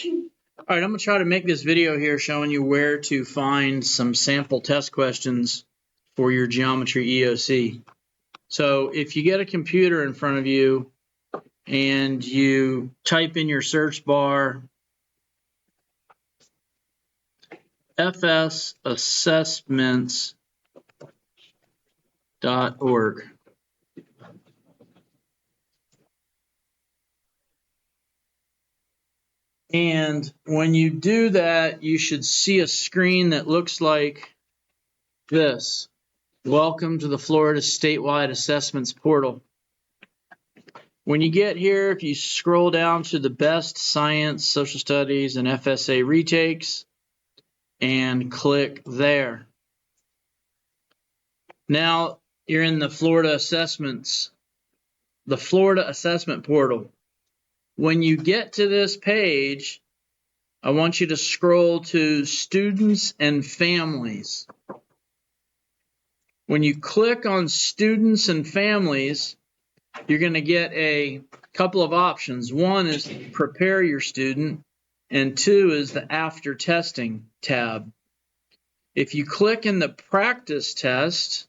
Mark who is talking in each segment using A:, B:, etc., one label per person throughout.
A: All right, I'm going to try to make this video here showing you where to find some sample test questions for your geometry EOC. So if you get a computer in front of you and you type in your search bar fsassessments.org. And when you do that, you should see a screen that looks like this. Welcome to the Florida Statewide Assessments Portal. When you get here, if you scroll down to the best science, social studies, and FSA retakes, and click there. Now you're in the Florida Assessment Portal. When you get to this page, I want you to scroll to Students and Families. When you click on Students and Families, you're going to get a couple of options. One is Prepare Your Student, and two is the After Testing tab. If you click in the Practice Test,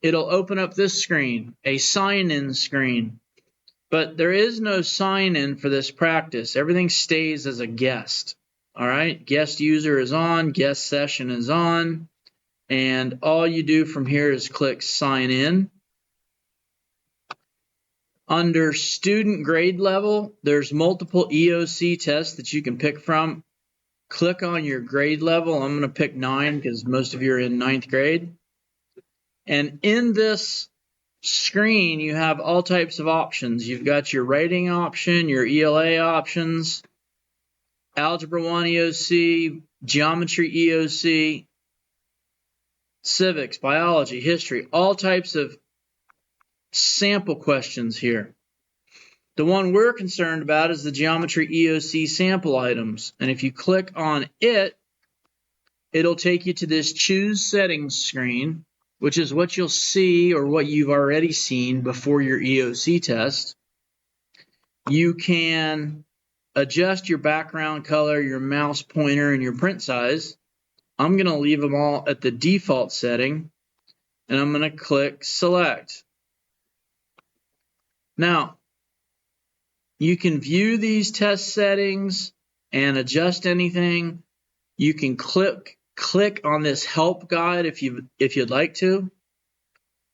A: it'll open up this screen, a sign-in screen. But there is no sign-in for this practice. Everything stays as a guest. All right, guest user is on, guest session is on, and all you do from here is click Sign In. Under student grade level, there's multiple EOC tests that you can pick from. Click on your grade level. I'm going to pick 9 because most of you are in 9th grade. And in this screen, you have all types of options. You've got your writing option, your ELA options, Algebra 1 EOC, Geometry EOC, Civics, Biology, History, all types of sample questions here. The one we're concerned about is the Geometry EOC sample items. And if you click on it, it'll take you to this Choose Settings screen, which is what you'll see or what you've already seen before your EOC test. You can adjust your background color, your mouse pointer, and your print size. I'm going to leave them all at the default setting, and I'm going to click Select. Now, you can view these test settings and adjust anything. You can click on this help guide if you'd like to.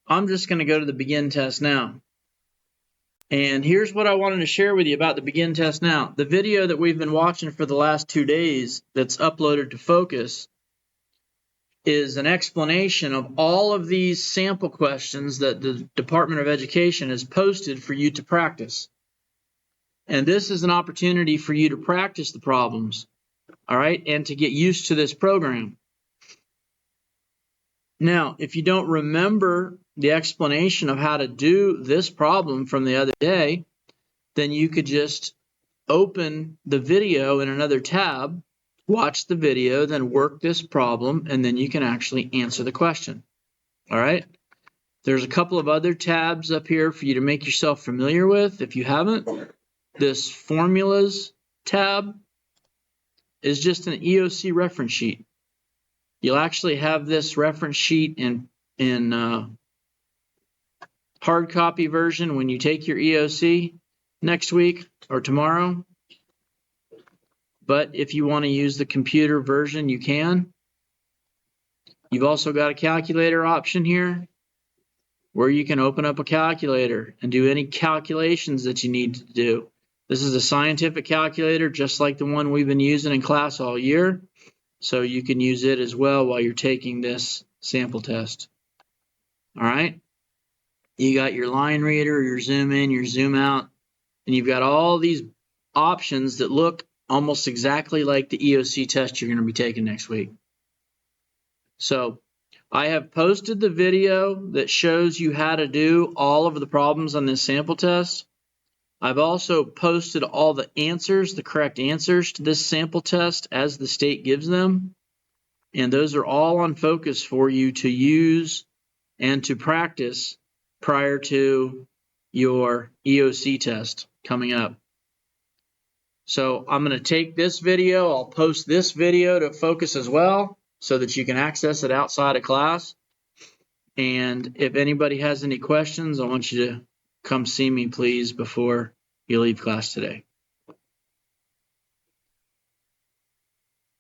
A: I'm just going to go to the begin test now. And here's what I wanted to share with you about the begin test now. The video that we've been watching for the last 2 days that's uploaded to Focus is an explanation of all of these sample questions that the Department of Education has posted for you to practice. And this is an opportunity for you to practice the problems, all right, and to get used to this program. Now, if you don't remember the explanation of how to do this problem from the other day, then you could just open the video in another tab, watch the video, then work this problem, and then you can actually answer the question. All right? There's a couple of other tabs up here for you to make yourself familiar with. If you haven't, this Formulas tab is just an EOC reference sheet. You'll actually have this reference sheet in hard copy version when you take your EOC next week or tomorrow. But if you want to use the computer version, you can. You've also got a calculator option here where you can open up a calculator and do any calculations that you need to do. This is a scientific calculator just like the one we've been using in class all year. So you can use it as well while you're taking this sample test. All right. You got your line reader, your zoom in, your zoom out, and you've got all these options that look almost exactly like the EOC test you're going to be taking next week. So I have posted the video that shows you how to do all of the problems on this sample test. I've also posted all the answers, the correct answers to this sample test as the state gives them. And those are all on Focus for you to use and to practice prior to your EOC test coming up. So I'm going to take this video, I'll post this video to Focus as well so that you can access it outside of class. And if anybody has any questions, I want you to come see me, please, before you leave class today.